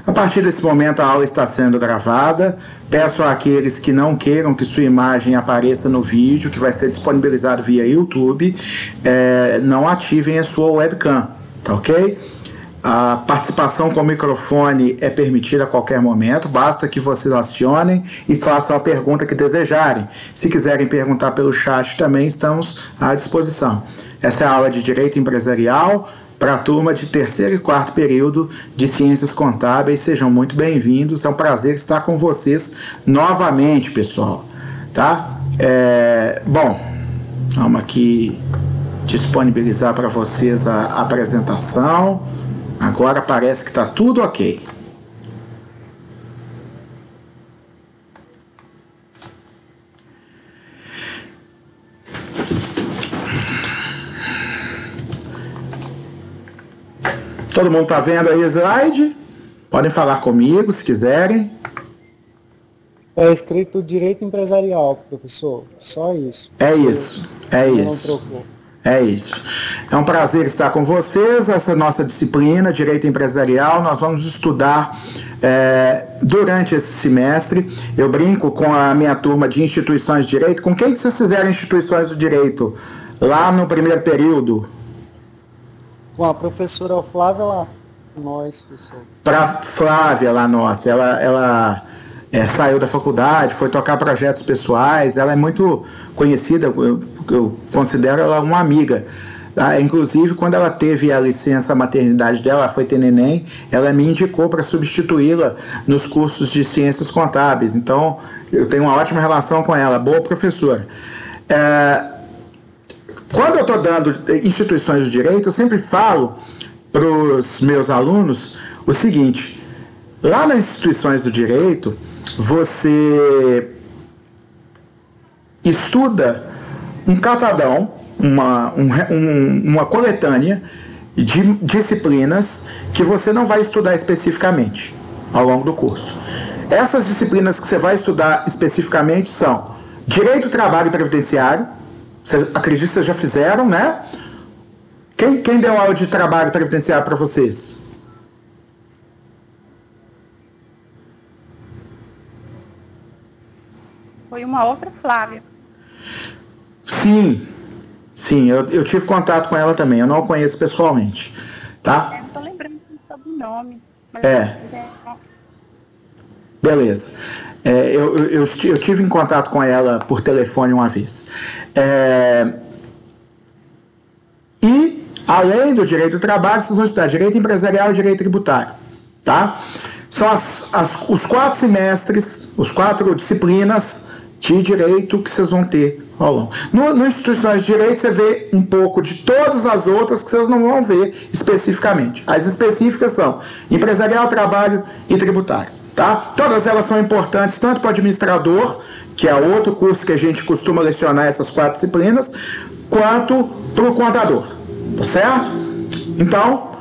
A partir desse momento, a aula está sendo gravada. Peço àqueles que não queiram que sua imagem apareça no vídeo, que vai ser disponibilizado via YouTube, não ativem a sua webcam, tá ok? A participação com o microfone é permitida a qualquer momento, basta que vocês acionem e façam a pergunta que desejarem. Se quiserem perguntar pelo chat também, estamos à disposição. Essa é a aula de Direito Empresarial para a turma de terceiro e quarto período de Ciências Contábeis. Sejam muito bem-vindos, é um prazer estar com vocês novamente, pessoal. Tá? Bom, vamos aqui disponibilizar para vocês a apresentação. Agora parece que está tudo ok. Todo mundo está vendo aí o slide? Podem falar comigo se quiserem. É escrito Direito Empresarial, professor. Só isso. É isso. Não trocou. É isso. É um prazer estar com vocês. Essa nossa disciplina, Direito Empresarial, nós vamos estudar durante esse semestre. Eu brinco com a minha turma de instituições de direito. Com quem vocês fizeram instituições do direito lá no primeiro período? Com a professora Flávia lá, nós, professor. Para Flávia lá, nossa, ela saiu da faculdade, foi tocar projetos pessoais, ela é muito conhecida, eu considero ela uma amiga. Inclusive, quando ela teve a licença maternidade dela, ela foi ter neném, ela me indicou para substituí-la nos cursos de Ciências Contábeis. Então, eu tenho uma ótima relação com ela, boa professora. Quando eu estou dando instituições do direito, eu sempre falo para os meus alunos o seguinte: lá nas instituições do direito, você estuda um catadão, uma coletânea de disciplinas que você não vai estudar especificamente ao longo do curso. Essas disciplinas que você vai estudar especificamente são Direito do Trabalho e Previdenciário. Acredito que vocês já fizeram, né? Quem deu aula de trabalho previdenciário para vocês? Foi uma outra Flávia. Sim, eu tive contato com ela também, eu não a conheço pessoalmente, tá? Não estou lembrando do sobrenome. Beleza. Eu tive em contato com ela por telefone uma vez. E, além do direito do trabalho, vocês vão estudar direito empresarial e direito tributário. Tá? São os 4 semestres, os 4 disciplinas de direito que vocês vão ter ao longo. No instituições de direito, você vê um pouco de todas as outras que vocês não vão ver especificamente. As específicas são empresarial, trabalho e tributário. Tá? Todas elas são importantes, tanto para o administrador, que é outro curso que a gente costuma lecionar essas 4 disciplinas, quanto para o contador. Tá certo? Então,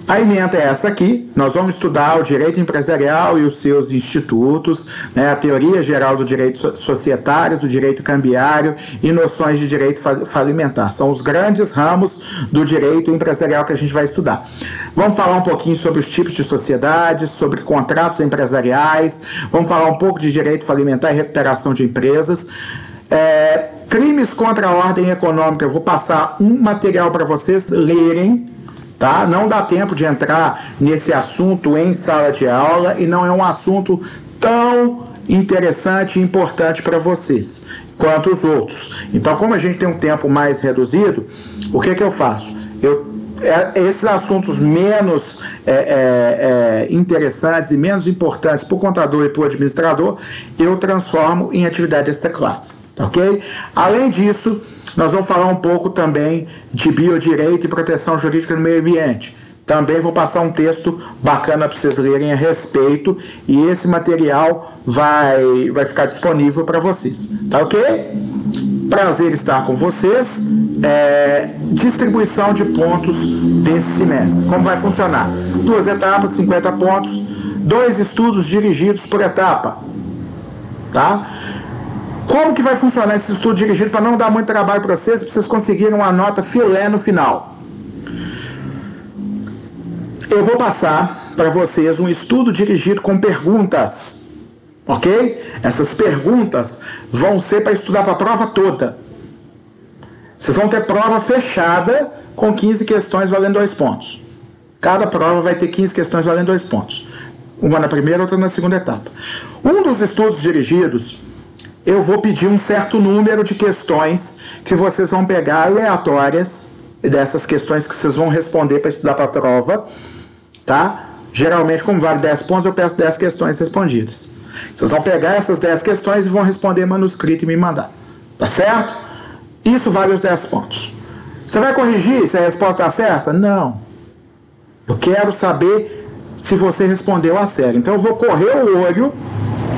a ementa é essa aqui. Nós vamos estudar o direito empresarial e os seus institutos, né, a teoria geral do direito societário, do direito cambiário e noções de direito falimentar. São os grandes ramos do direito empresarial que a gente vai estudar. Vamos falar um pouquinho sobre os tipos de sociedades, sobre contratos empresariais, vamos falar um pouco de direito falimentar e recuperação de empresas. Crimes contra a ordem econômica. Eu vou passar um material para vocês lerem. Tá? Não dá tempo de entrar nesse assunto em sala de aula e não é um assunto tão interessante e importante para vocês quanto os outros. Então, como a gente tem um tempo mais reduzido, o que eu faço? Esses assuntos menos interessantes e menos importantes para o contador e para o administrador, eu transformo em atividade extra classe. Tá, ok? Além disso, nós vamos falar um pouco também de biodireito e proteção jurídica no meio ambiente. Também vou passar um texto bacana para vocês lerem a respeito e esse material vai ficar disponível para vocês. Tá ok? Prazer estar com vocês. Distribuição de pontos desse semestre. Como vai funcionar? 2 etapas, 50 pontos. 2 estudos dirigidos por etapa. Tá? Como que vai funcionar esse estudo dirigido para não dar muito trabalho para vocês conseguirem uma nota filé no final? Eu vou passar para vocês um estudo dirigido com perguntas, ok? Essas perguntas vão ser para estudar para a prova toda. Vocês vão ter prova fechada com 15 questões valendo 2 pontos. Cada prova vai ter 15 questões valendo 2 pontos. Uma na primeira, outra na segunda etapa. Um dos estudos dirigidos, eu vou pedir um certo número de questões que vocês vão pegar aleatórias dessas questões que vocês vão responder para estudar para a prova, tá? Geralmente, como vale 10 pontos, eu peço 10 questões respondidas. Vocês vão pegar essas 10 questões e vão responder manuscrito e me mandar. Tá certo? Isso vale os 10 pontos. Você vai corrigir se a resposta está certa? Não. Eu quero saber se você respondeu a sério. Então eu vou correr o olho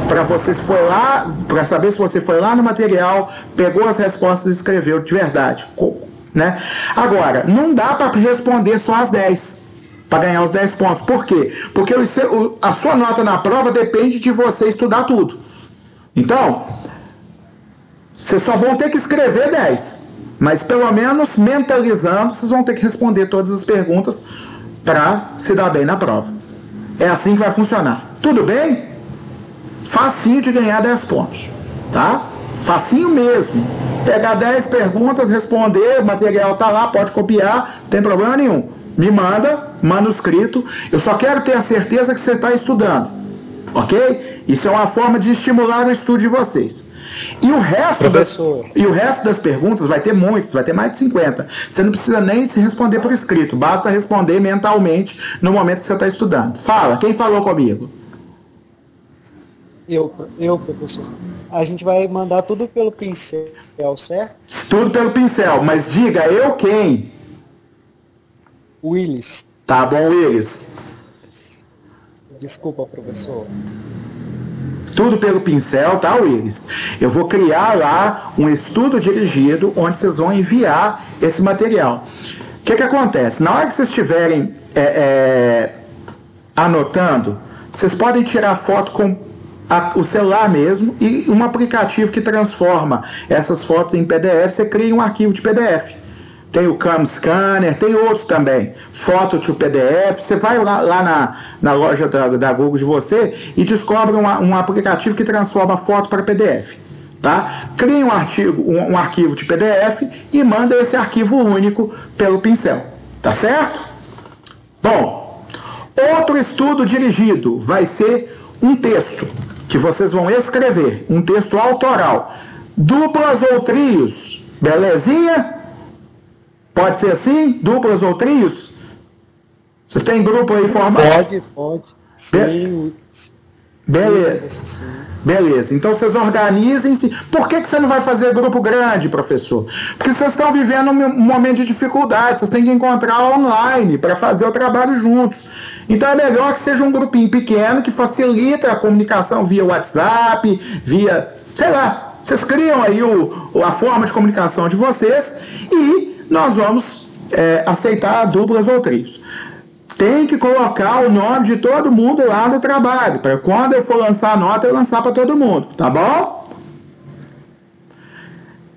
para você foi lá, para saber se você foi lá no material, pegou as respostas e escreveu de verdade, né? Agora, não dá para responder só as 10 para ganhar os 10 pontos. Por quê? Porque a sua nota na prova depende de você estudar tudo. Então, vocês só vão ter que escrever 10, mas pelo menos mentalizando, vocês vão ter que responder todas as perguntas para se dar bem na prova. É assim que vai funcionar. Tudo bem? Facinho de ganhar 10 pontos, tá? Facinho mesmo. Pegar 10 perguntas, responder, o material tá lá, pode copiar, não tem problema nenhum. Me manda, manuscrito. Eu só quero ter a certeza que você está estudando, ok? Isso é uma forma de estimular o estudo de vocês. E o resto das perguntas vai ter muitas, vai ter mais de 50. Você não precisa nem se responder por escrito, basta responder mentalmente no momento que você está estudando. Fala, quem falou comigo? Eu, professor. A gente vai mandar tudo pelo pincel, certo? Tudo pelo pincel, mas diga eu quem? Willis. Tá bom, Willis. Desculpa, professor. Tudo pelo pincel, tá, Willis? Eu vou criar lá um estudo dirigido onde vocês vão enviar esse material. O que acontece? Na hora que vocês estiverem anotando, vocês podem tirar foto com o celular mesmo e um aplicativo que transforma essas fotos em PDF. Você cria um arquivo de PDF. Tem o Cam Scanner, tem outros também. Foto to PDF. Você vai lá na loja da Google de você e descobre um aplicativo que transforma foto para PDF. Tá? Cria um arquivo de PDF e manda esse arquivo único pelo pincel. Tá certo? Bom, outro estudo dirigido vai ser um texto que vocês vão escrever, um texto autoral. Duplas ou trios? Belezinha? Pode ser assim? Duplas ou trios? Vocês têm grupo aí formado? Pode. Sim. Beleza. Beleza. Então vocês organizem-se. Por que você não vai fazer grupo grande, professor? Porque vocês estão vivendo um momento de dificuldade. Vocês têm que encontrar online para fazer o trabalho juntos. Então é melhor que seja um grupinho pequeno que facilita a comunicação via WhatsApp, via, sei lá. Vocês criam aí a forma de comunicação de vocês e nós vamos aceitar duplas ou trios. Tem que colocar o nome de todo mundo lá no trabalho, para quando eu for lançar a nota, eu lançar para todo mundo, tá bom?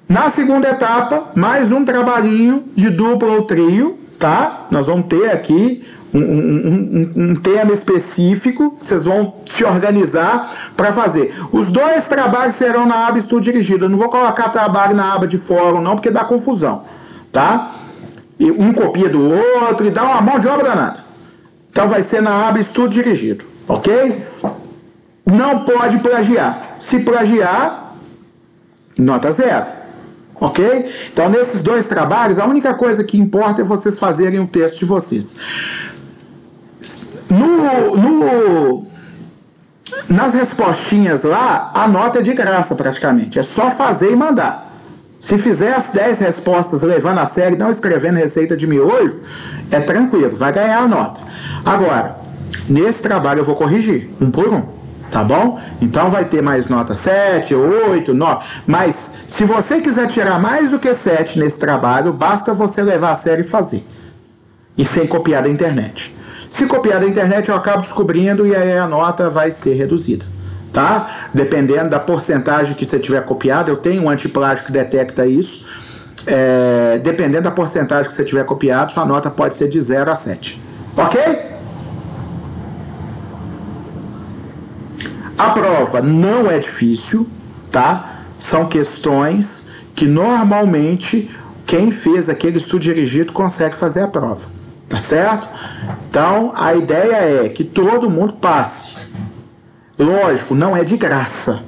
Na segunda etapa, mais um trabalhinho de dupla ou trio, tá? Nós vamos ter aqui um tema específico, vocês vão se organizar para fazer. Os 2 trabalhos serão na aba Estudo Dirigido. Eu não vou colocar trabalho na aba de fórum, não, porque dá confusão, tá? E um copia do outro e dá uma mão de obra danada. Então vai ser na aba Estudo Dirigido, ok? Não pode plagiar. Se plagiar, nota 0, ok? Então nesses 2 trabalhos, a única coisa que importa é vocês fazerem o texto de vocês. Nas respostinhas lá, a nota é de graça praticamente. É só fazer e mandar. Se fizer as 10 respostas levando a sério, não escrevendo receita de miojo, é tranquilo, vai ganhar a nota. Agora, nesse trabalho eu vou corrigir, um por um, tá bom? Então vai ter mais nota 7, 8, 9. Mas se você quiser tirar mais do que 7 nesse trabalho, basta você levar a sério e fazer. E sem copiar da internet. Se copiar da internet, eu acabo descobrindo e aí a nota vai ser reduzida. Tá? Dependendo da porcentagem que você tiver copiado, eu tenho um antiplágio que detecta isso. Dependendo da porcentagem que você tiver copiado, sua nota pode ser de 0 a 7. Ok? A prova não é difícil, tá? São questões que normalmente quem fez aquele estudo dirigido consegue fazer a prova, tá certo? Então a ideia é que todo mundo passe. Lógico, não é de graça,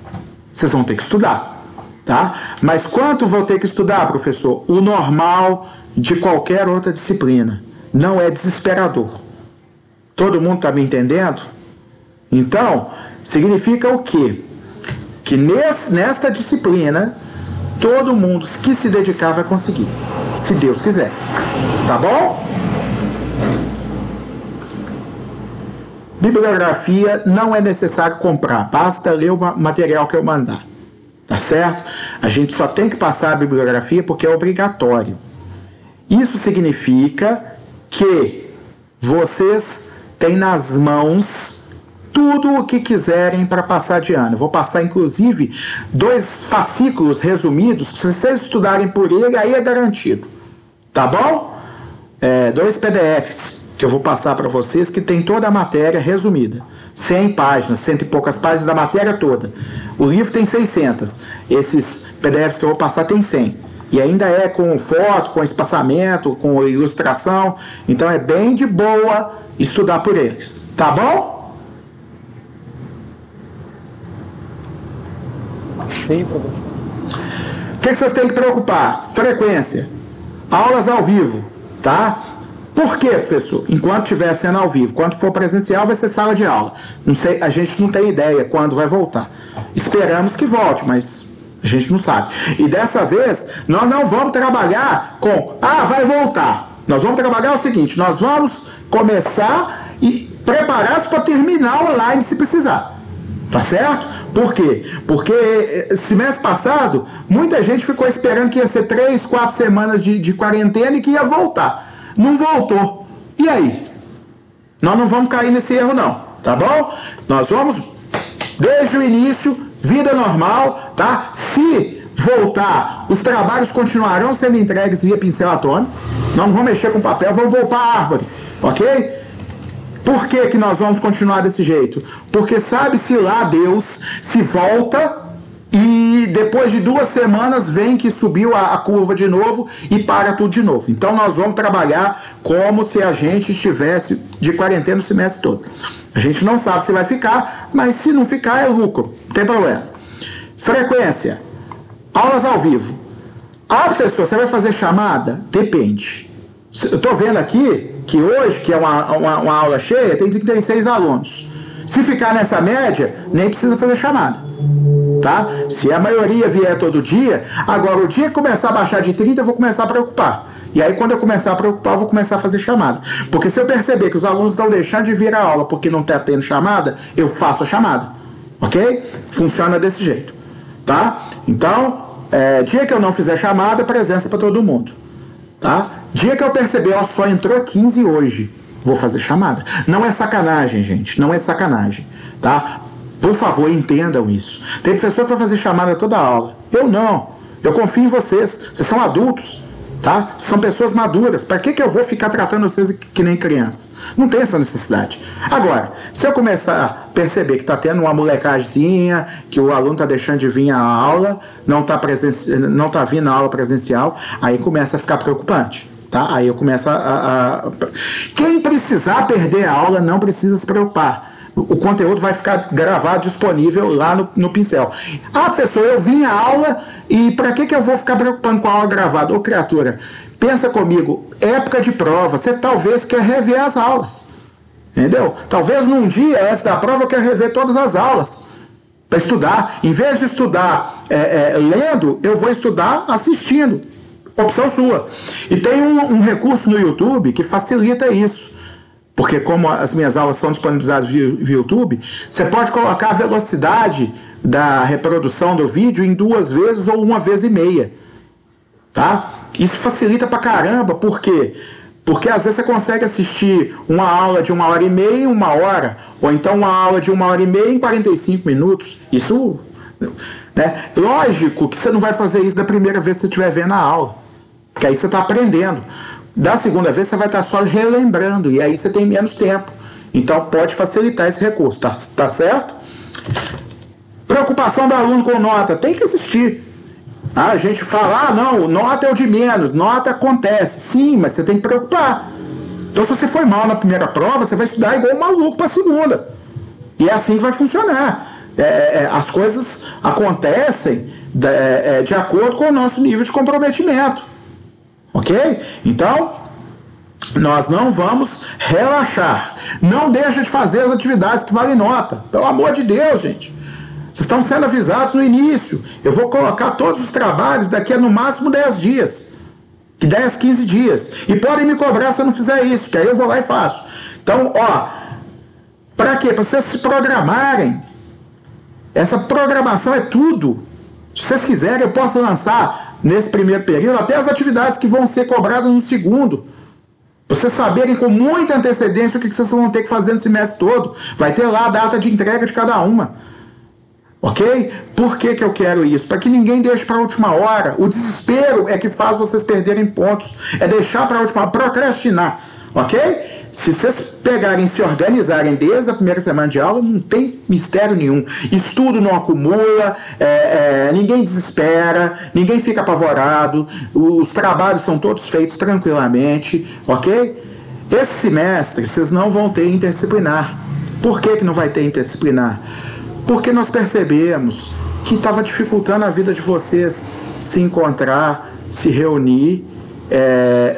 vocês vão ter que estudar, tá? Mas quanto vou ter que estudar, professor? O normal de qualquer outra disciplina, não é desesperador. Todo mundo está me entendendo? Então, significa o quê? Que nesta disciplina, todo mundo que se dedicar vai conseguir, se Deus quiser. Tá bom? Bibliografia não é necessário comprar, basta ler o material que eu mandar. Tá certo? A gente só tem que passar a bibliografia porque é obrigatório. Isso significa que vocês têm nas mãos tudo o que quiserem para passar de ano. Eu vou passar, inclusive, 2 fascículos resumidos. Se vocês estudarem por ele, aí é garantido. Tá bom? 2 PDFs que eu vou passar para vocês, que tem toda a matéria resumida. 100 páginas, 100 e poucas páginas da matéria toda. O livro tem 600. Esses PDFs que eu vou passar tem 100. E ainda é com foto, com espaçamento, com ilustração. Então é bem de boa estudar por eles. Tá bom? Sim, professor. O que vocês têm que preocupar? Frequência. Aulas ao vivo, tá? Por quê, professor? Enquanto estiver sendo ao vivo. Quando for presencial, vai ser sala de aula. Não sei, a gente não tem ideia quando vai voltar. Esperamos que volte, mas a gente não sabe. E dessa vez, nós não vamos trabalhar com vai voltar. Nós vamos trabalhar o seguinte, nós vamos começar e preparar-se para terminar online se precisar. Tá certo? Por quê? Porque semestre passado, muita gente ficou esperando que ia ser 3, 4 semanas de quarentena e que ia voltar. Não voltou. E aí? Nós não vamos cair nesse erro não, tá bom? Nós vamos, desde o início, vida normal, tá? Se voltar, os trabalhos continuarão sendo entregues via pincel atômico. Nós não vamos mexer com papel, vamos voltar à árvore, ok? Por que que nós vamos continuar desse jeito? Porque sabe-se lá Deus se volta e depois de 2 semanas vem que subiu a curva de novo e para tudo de novo. Então nós vamos trabalhar como se a gente estivesse de quarentena o semestre todo. A gente não sabe se vai ficar, mas se não ficar é lucro, não tem problema. Frequência. Aulas ao vivo. Professor, você vai fazer chamada? Depende. Eu estou vendo aqui que hoje, que é uma aula cheia, tem 36 alunos. Se ficar nessa média, nem precisa fazer chamada. Tá? Se a maioria vier todo dia, agora o dia que começar a baixar de 30, eu vou começar a preocupar. E aí quando eu começar a preocupar, eu vou começar a fazer chamada. Porque se eu perceber que os alunos estão deixando de vir à aula porque não está tendo chamada, eu faço a chamada. Ok? Funciona desse jeito. Tá? Então, dia que eu não fizer chamada, presença para todo mundo. Tá? Dia que eu perceber, só entrou 15 hoje, vou fazer chamada. Não é sacanagem, gente, não é sacanagem, tá? Por favor, entendam isso. Tem professor que vai fazer chamada toda a aula. Eu não, eu confio em vocês, vocês são adultos, tá? São pessoas maduras, para que eu vou ficar tratando vocês que nem criança? Não tem essa necessidade. Agora, se eu começar a perceber que está tendo uma molecagemzinha, que o aluno está deixando de vir à aula, não está vindo à aula presencial, aí começa a ficar preocupante. Tá? Aí eu começo Quem precisar perder a aula não precisa se preocupar. O conteúdo vai ficar gravado, disponível lá no pincel. Professor, eu vim à aula e para que eu vou ficar preocupando com a aula gravada? Ô, criatura, pensa comigo, época de prova, você talvez quer rever as aulas. Entendeu? Talvez num dia antes da prova eu quero rever todas as aulas para estudar. Em vez de estudar lendo, eu vou estudar assistindo. Opção sua. E tem um recurso no YouTube que facilita isso. Porque como as minhas aulas são disponibilizadas via YouTube, você pode colocar a velocidade da reprodução do vídeo em 2 vezes ou 1,5 vezes. Tá? Isso facilita pra caramba. Por quê? Porque às vezes você consegue assistir uma aula de 1h30 em 1 hora. Ou então uma aula de 1h30 em 45 minutos. Isso... né? Lógico que você não vai fazer isso da primeira vez que você estiver vendo a aula. Porque aí você está aprendendo. Da segunda vez você vai estar só relembrando. E aí você tem menos tempo. Então pode facilitar esse recurso. Tá certo? Preocupação do aluno com nota, tem que existir. A gente fala, não, nota é o de menos, nota acontece. Sim, mas você tem que preocupar. Então, se você foi mal na primeira prova, você vai estudar igual um maluco para a segunda. E é assim que vai funcionar. As coisas acontecem de acordo com o nosso nível de comprometimento. Ok? Então, nós não vamos relaxar. Não deixa de fazer as atividades que valem nota. Pelo amor de Deus, gente. Vocês estão sendo avisados no início. Eu vou colocar todos os trabalhos daqui a no máximo 10 dias. Que 10, 15 dias. E podem me cobrar se eu não fizer isso, que aí eu vou lá e faço. Então, para quê? Para vocês se programarem. Essa programação é tudo. Se vocês quiserem, eu posso lançar nesse primeiro período até as atividades que vão ser cobradas no segundo. Para vocês saberem com muita antecedência o que vocês vão ter que fazer no semestre todo. Vai ter lá a data de entrega de cada uma. Ok? Por que eu quero isso? Para que ninguém deixe para a última hora. O desespero é que faz vocês perderem pontos. É deixar para a última hora, procrastinar. Ok? Se vocês pegarem e se organizarem desde a primeira semana de aula, não tem mistério nenhum. Estudo não acumula, ninguém desespera, ninguém fica apavorado, os trabalhos são todos feitos tranquilamente. Ok? Esse semestre vocês não vão ter interdisciplinar. Por que não vai ter interdisciplinar? Porque nós percebemos que estava dificultando a vida de vocês se encontrar, se reunir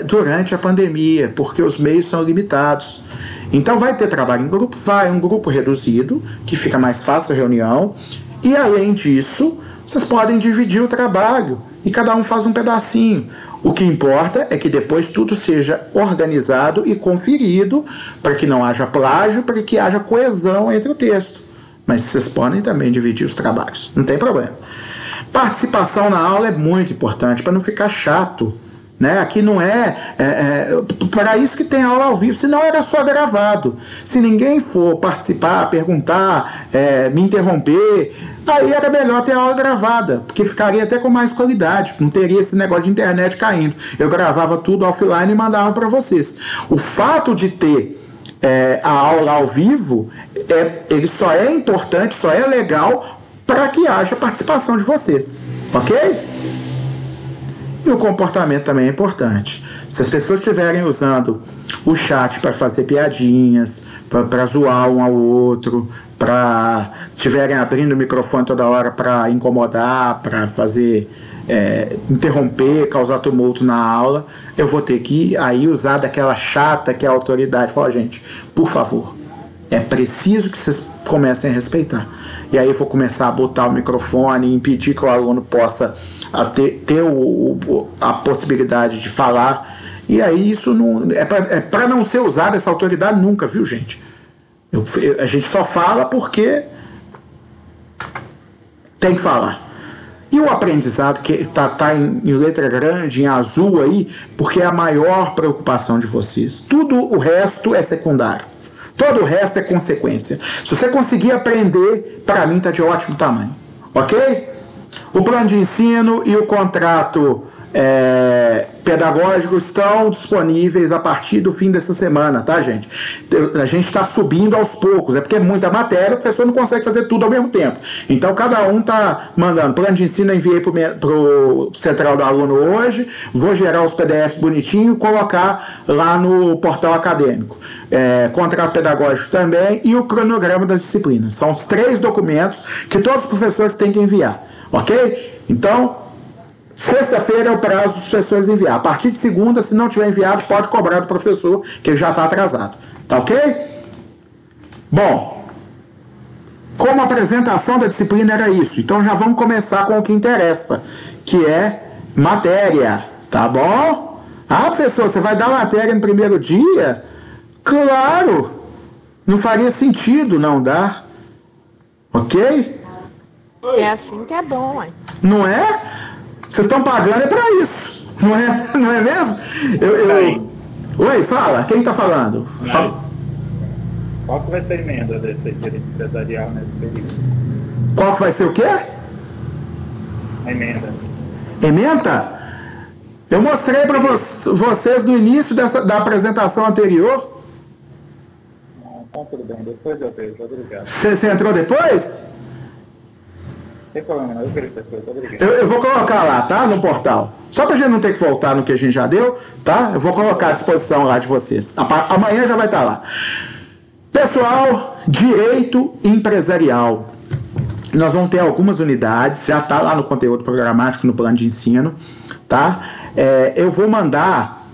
durante a pandemia, porque os meios são limitados. Então vai ter trabalho em grupo, um grupo reduzido, que fica mais fácil a reunião, e além disso, vocês podem dividir o trabalho, e cada um faz um pedacinho. O que importa é que depois tudo seja organizado e conferido, para que não haja plágio, para que haja coesão entre o texto. Mas vocês podem também dividir os trabalhos, não tem problema. Participação na aula é muito importante, para não ficar chato. Né? Aqui não para isso que tem aula ao vivo, senão era só gravado. Se ninguém for participar, perguntar, me interromper, aí era melhor ter aula gravada, porque ficaria até com mais qualidade, não teria esse negócio de internet caindo. Eu gravava tudo offline e mandava para vocês. O fato de ter a aula ao vivo, ele só é importante, só é legal para que haja participação de vocês, ok? E o comportamento também é importante. Se as pessoas estiverem usando o chat para fazer piadinhas, para zoar um ao outro, se estiverem abrindo o microfone toda hora para incomodar, para fazer interromper, causar tumulto na aula, eu vou ter que aí usar daquela chata que é a autoridade. Falar, gente, por favor, é preciso que vocês comecem a respeitar. E aí eu vou começar a botar o microfone e impedir que o aluno possa ter a possibilidade de falar. E aí isso não é para não ser usada essa autoridade nunca, viu, gente? A gente só fala porque tem que falar. E o aprendizado, que tá em letra grande, em azul aí, porque é a maior preocupação de vocês. Tudo o resto é secundário. Todo o resto é consequência. Se você conseguir aprender, para mim tá de ótimo tamanho. Ok? O plano de ensino e o contrato pedagógico estão disponíveis a partir do fim dessa semana, tá, gente? A gente está subindo aos poucos, é porque é muita matéria, o professor não consegue fazer tudo ao mesmo tempo. Então, cada um está mandando. Plano de ensino eu enviei para o Central do Aluno hoje, vou gerar os PDFs bonitinho e colocar lá no portal acadêmico. Contrato pedagógico também e o cronograma das disciplinas. São os 3 documentos que todos os professores têm que enviar, ok? Então, sexta-feira é o prazo dos professores enviar. A partir de segunda, se não tiver enviado, pode cobrar do professor, que ele já está atrasado. Tá ok? Bom, como a apresentação da disciplina era isso, então já vamos começar com o que interessa, que é matéria. Tá bom? Ah, professor, você vai dar matéria no primeiro dia? Claro! Não faria sentido não dar. Ok? É assim que é bom, hein? Não é? Vocês estão pagando para isso, não é mesmo? Oi, fala, quem está falando? Qual que vai ser a emenda desse direito empresarial nesse período? Qual que vai ser o quê? A emenda. Emenda? Eu mostrei para vocês no início da apresentação anterior. Então tudo bem, depois eu vejo, obrigado. Você entrou depois? Sem problema, não, eu vejo depois, obrigado. Eu vou colocar lá, tá? No portal. Só pra gente não ter que voltar no que a gente já deu, tá? Eu vou colocar à disposição lá de vocês. Amanhã já vai estar lá. Pessoal, direito empresarial. Nós vamos ter algumas unidades, já está lá no conteúdo programático, no plano de ensino, tá? Eu vou mandar,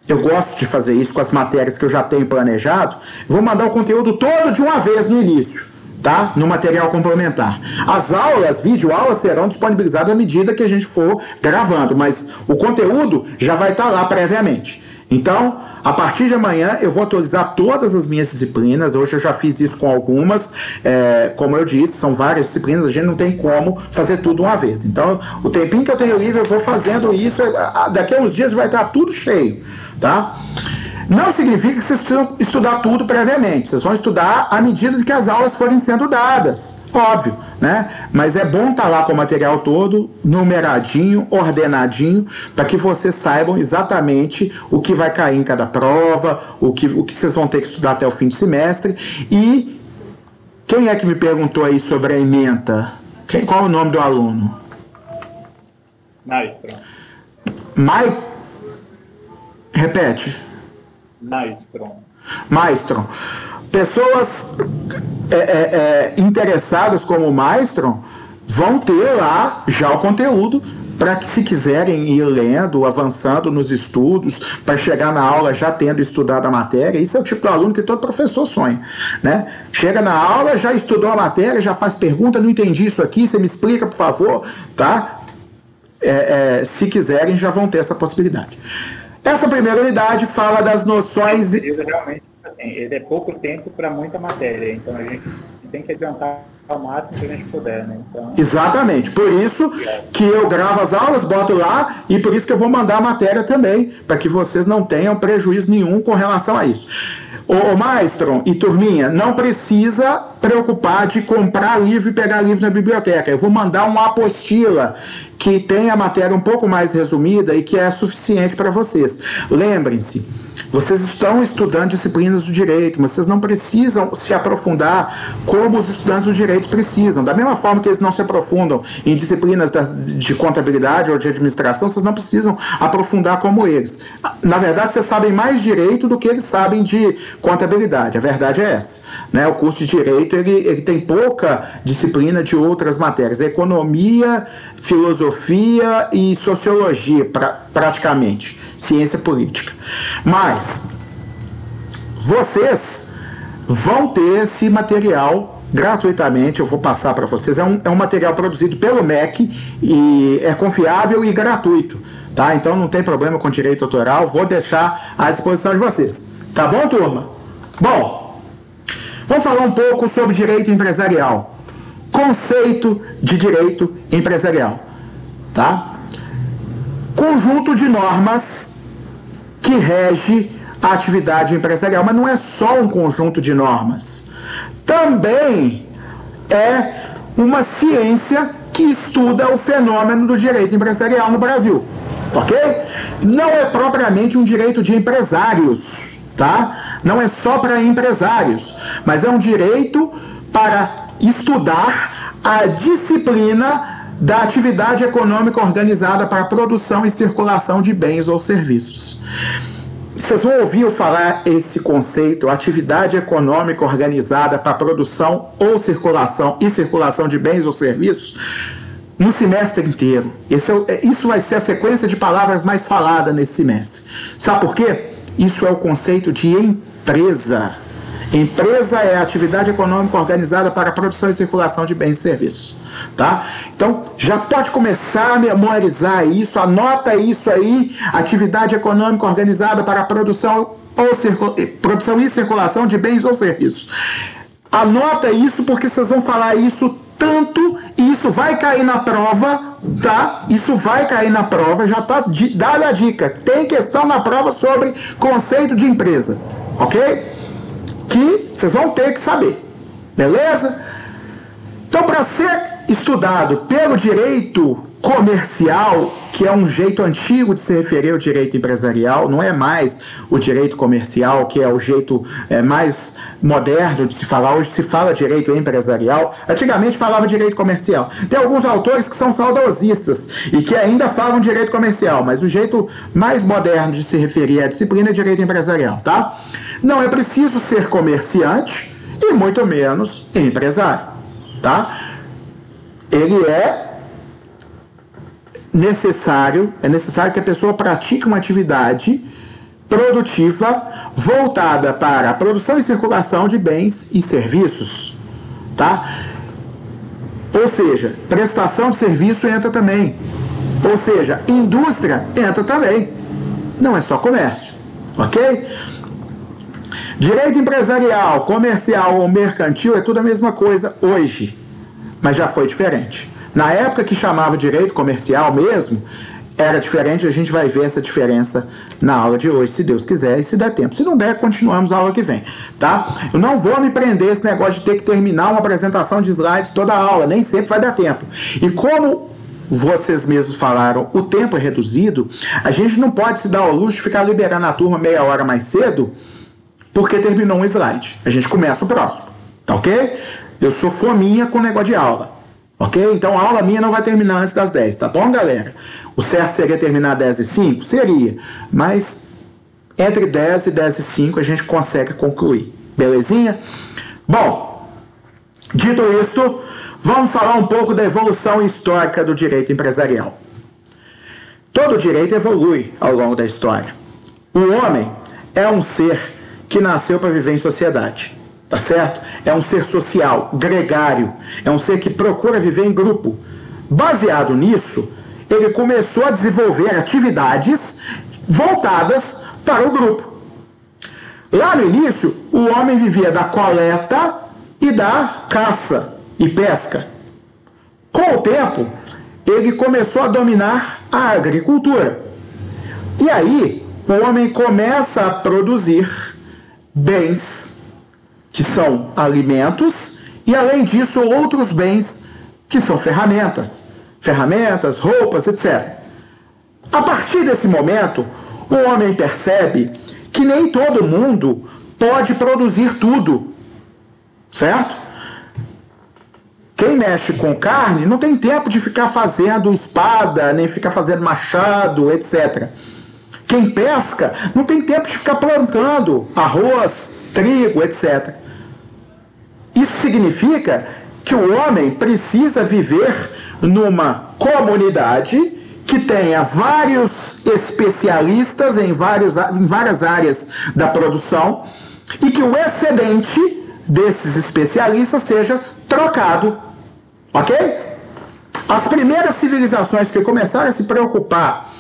eu gosto de fazer isso com as matérias que eu já tenho planejado, vou mandar o conteúdo todo de uma vez no início, tá? No material complementar. As aulas, videoaulas, serão disponibilizadas à medida que a gente for gravando, mas o conteúdo já vai estar lá previamente. Então, a partir de amanhã eu vou atualizar todas as minhas disciplinas. Hoje eu já fiz isso com algumas, como eu disse, são várias disciplinas, a gente não tem como fazer tudo uma vez. Então, o tempinho que eu tenho livre eu vou fazendo isso, daqui a uns dias vai estar tudo cheio, tá? Não significa que vocês precisam estudar tudo previamente, vocês vão estudar à medida que as aulas forem sendo dadas, óbvio, né? Mas é bom estar lá com o material todo, numeradinho, ordenadinho, para que vocês saibam exatamente o que vai cair em cada prova, o que vocês vão ter que estudar até o fim do semestre. E quem é que me perguntou aí sobre a ementa? Qual é o nome do aluno? Maestro. Repete. Maestro. Pessoas interessadas como Maestro vão ter lá já o conteúdo para que, se quiserem ir lendo, avançando nos estudos, para chegar na aula já tendo estudado a matéria. Isso é o tipo de aluno que todo professor sonha, né? Chega na aula, já estudou a matéria, já faz pergunta, não entendi isso aqui, você me explica, por favor, tá? Se quiserem, já vão ter essa possibilidade. Essa primeira unidade fala das noções... Realmente, assim, ele é pouco tempo para muita matéria, então a gente tem que adiantar ao máximo que a gente puder, né? Então... Exatamente, por isso que eu gravo as aulas, boto lá, e por isso que eu vou mandar a matéria também, para que vocês não tenham prejuízo nenhum com relação a isso. Ô Maestro e turminha, não precisa preocupar de comprar livro e pegar livro na biblioteca. Eu vou mandar uma apostila que tem a matéria um pouco mais resumida e que é suficiente para vocês. Lembrem-se, vocês estão estudando disciplinas do direito, mas vocês não precisam se aprofundar como os estudantes do direito precisam. Da mesma forma que eles não se aprofundam em disciplinas de contabilidade ou de administração, vocês não precisam aprofundar como eles. Na verdade, vocês sabem mais direito do que eles sabem de contabilidade. A verdade é essa, né? O curso de direito ele tem pouca disciplina de outras matérias. Economia, filosofia e sociologia, praticamente. Ciência política. Mas vocês vão ter esse material gratuitamente, eu vou passar para vocês. É um material produzido pelo MEC e é confiável e gratuito, tá? Então não tem problema com direito autoral, vou deixar à disposição de vocês. Tá bom, turma? Bom, vamos falar um pouco sobre direito empresarial. Conceito de direito empresarial, tá? Conjunto de normas que rege a atividade empresarial, mas não é só um conjunto de normas. Também é uma ciência que estuda o fenômeno do direito empresarial no Brasil, ok? Não é propriamente um direito de empresários, tá? Não é só para empresários, mas é um direito para estudar a disciplina da atividade econômica organizada para a produção e circulação de bens ou serviços. Vocês vão ouvir eu falar esse conceito, atividade econômica organizada para a produção ou circulação de bens ou serviços, no semestre inteiro. Isso vai ser a sequência de palavras mais falada nesse semestre. Sabe por quê? Isso é o conceito de empresa. Empresa é a atividade econômica organizada para a produção e circulação de bens e serviços, tá? Então, já pode começar a memorizar isso, anota isso aí, atividade econômica organizada para a produção e circulação de bens ou serviços. Anota isso porque vocês vão falar isso tanto e isso vai cair na prova, tá? Isso vai cair na prova, já tá dada a dica. Tem questão na prova sobre conceito de empresa, ok? Que vocês vão ter que saber, beleza? Então, para ser estudado pelo direito comercial, que é um jeito antigo de se referir ao direito empresarial, não é mais o direito comercial, que é o jeito mais moderno de se falar. Hoje se fala direito empresarial, antigamente falava direito comercial. Tem alguns autores que são saudosistas e que ainda falam direito comercial, mas o jeito mais moderno de se referir à disciplina é direito empresarial, tá? Não é preciso ser comerciante e muito menos empresário, tá? Ele é necessário que a pessoa pratique uma atividade produtiva voltada para a produção e circulação de bens e serviços, tá? Ou seja, prestação de serviço entra também. Ou seja, indústria entra também. Não é só comércio, ok? Direito empresarial, comercial ou mercantil é tudo a mesma coisa hoje, mas já foi diferente. Na época que chamava direito comercial mesmo, era diferente. A gente vai ver essa diferença na aula de hoje, se Deus quiser e se der tempo. Se não der, continuamos a aula que vem, tá? Eu não vou me prender esse negócio de ter que terminar uma apresentação de slides toda a aula, nem sempre vai dar tempo. E como vocês mesmos falaram, o tempo é reduzido, a gente não pode se dar ao luxo de ficar liberando a turma meia hora mais cedo, porque terminou um slide. A gente começa o próximo, tá ok? Eu sou fominha com o negócio de aula. Ok? Então a aula minha não vai terminar antes das 10, tá bom, galera? O certo seria terminar 10h05? Seria. Mas entre 10 e 10h05 a gente consegue concluir. Belezinha? Bom, dito isso, vamos falar um pouco da evolução histórica do direito empresarial. Todo direito evolui ao longo da história. O homem é um ser que nasceu para viver em sociedade. Tá certo? É um ser social, gregário. É um ser que procura viver em grupo. Baseado nisso, ele começou a desenvolver atividades voltadas para o grupo. Lá no início, o homem vivia da coleta e da caça e pesca. Com o tempo, ele começou a dominar a agricultura. E aí, o homem começa a produzir bens que são alimentos, e além disso outros bens que são ferramentas, roupas, etc. A partir desse momento, o homem percebe que nem todo mundo pode produzir tudo, certo? Quem mexe com carne não tem tempo de ficar fazendo espada, nem ficar fazendo machado, etc. Quem pesca não tem tempo de ficar plantando arroz, trigo, etc. Isso significa que o homem precisa viver numa comunidade que tenha vários especialistas em várias áreas da produção e que o excedente desses especialistas seja trocado, ok? As primeiras civilizações que começaram a se preocupar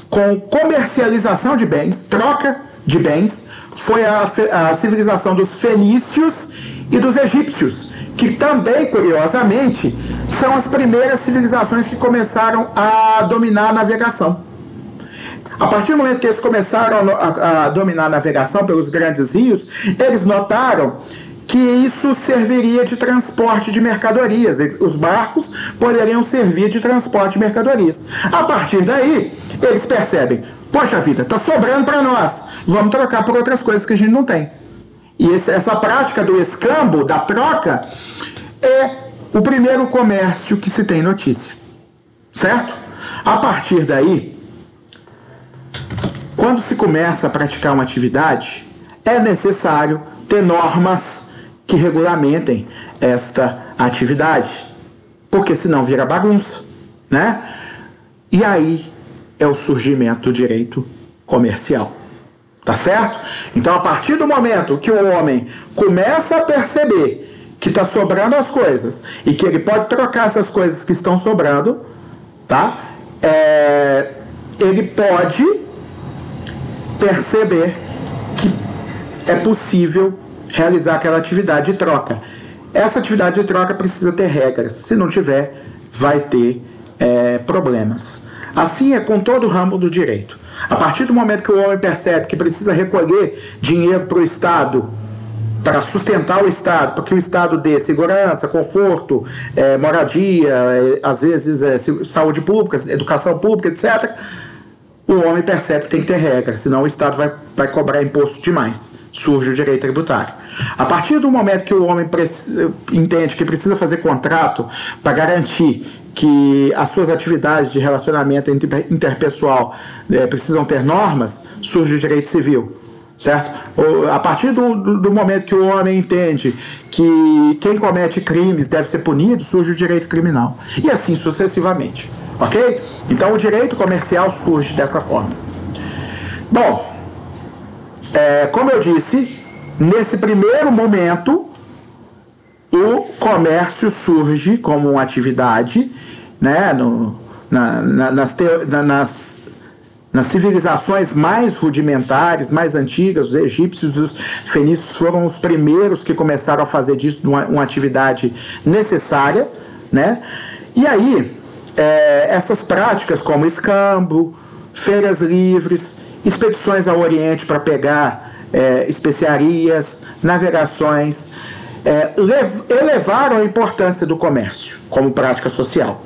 com comercialização de bens, troca de bens, foi a civilização dos fenícios e dos egípcios, que também, curiosamente, são as primeiras civilizações que começaram a dominar a navegação. A partir do momento que eles começaram a dominar a navegação pelos grandes rios, eles notaram que isso serviria de transporte de mercadorias. Os barcos poderiam servir de transporte de mercadorias. A partir daí, eles percebem, poxa vida, está sobrando para nós, vamos trocar por outras coisas que a gente não tem. E essa prática do escambo, da troca, é o primeiro comércio que se tem notícia, certo? A partir daí, quando se começa a praticar uma atividade, é necessário ter normas que regulamentem esta atividade, porque senão vira bagunça, né? E aí é o surgimento do direito comercial. Tá certo? Então, a partir do momento que o homem começa a perceber que está sobrando as coisas e que ele pode trocar essas coisas que estão sobrando, tá? Ele pode perceber que é possível realizar aquela atividade de troca. Essa atividade de troca precisa ter regras. Se não tiver, vai ter problemas. Assim é com todo o ramo do direito. A partir do momento que o homem percebe que precisa recolher dinheiro para o Estado para sustentar o Estado, para que o Estado dê segurança, conforto, moradia, às vezes saúde pública, educação pública, etc., o homem percebe que tem que ter regras, senão o Estado vai cobrar imposto demais. Surge o direito tributário. A partir do momento que o homem entende que precisa fazer contrato para garantir que as suas atividades de relacionamento interpessoal precisam ter normas, surge o direito civil. Certo? A partir do momento que o homem entende que quem comete crimes deve ser punido, surge o direito criminal. E assim sucessivamente. Ok? Então o direito comercial surge dessa forma. Bom, como eu disse, nesse primeiro momento, o comércio surge como uma atividade, né, nas civilizações mais rudimentares, mais antigas. Os egípcios e os fenícios foram os primeiros que começaram a fazer disso uma atividade necessária, né? E aí, essas práticas como escambo, feiras livres, expedições ao Oriente para pegar especiarias, navegações, elevaram a importância do comércio como prática social.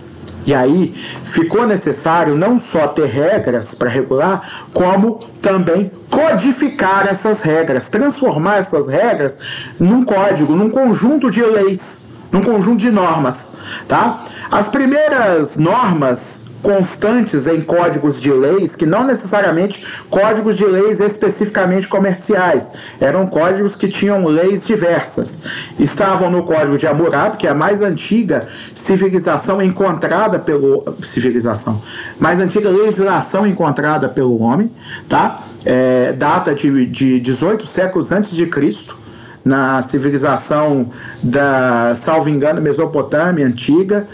E aí ficou necessário não só ter regras para regular, como também codificar essas regras, transformar essas regras num código, num conjunto de leis, num conjunto de normas, tá? As primeiras normas constantes em códigos de leis, que não necessariamente códigos de leis especificamente comerciais, eram códigos que tinham leis diversas. Estavam no Código de Hammurabi, que é a mais antiga civilização encontrada mais antiga legislação encontrada pelo homem, tá? Data de 18 séculos antes de Cristo, na civilização salvo engano, Mesopotâmia antiga,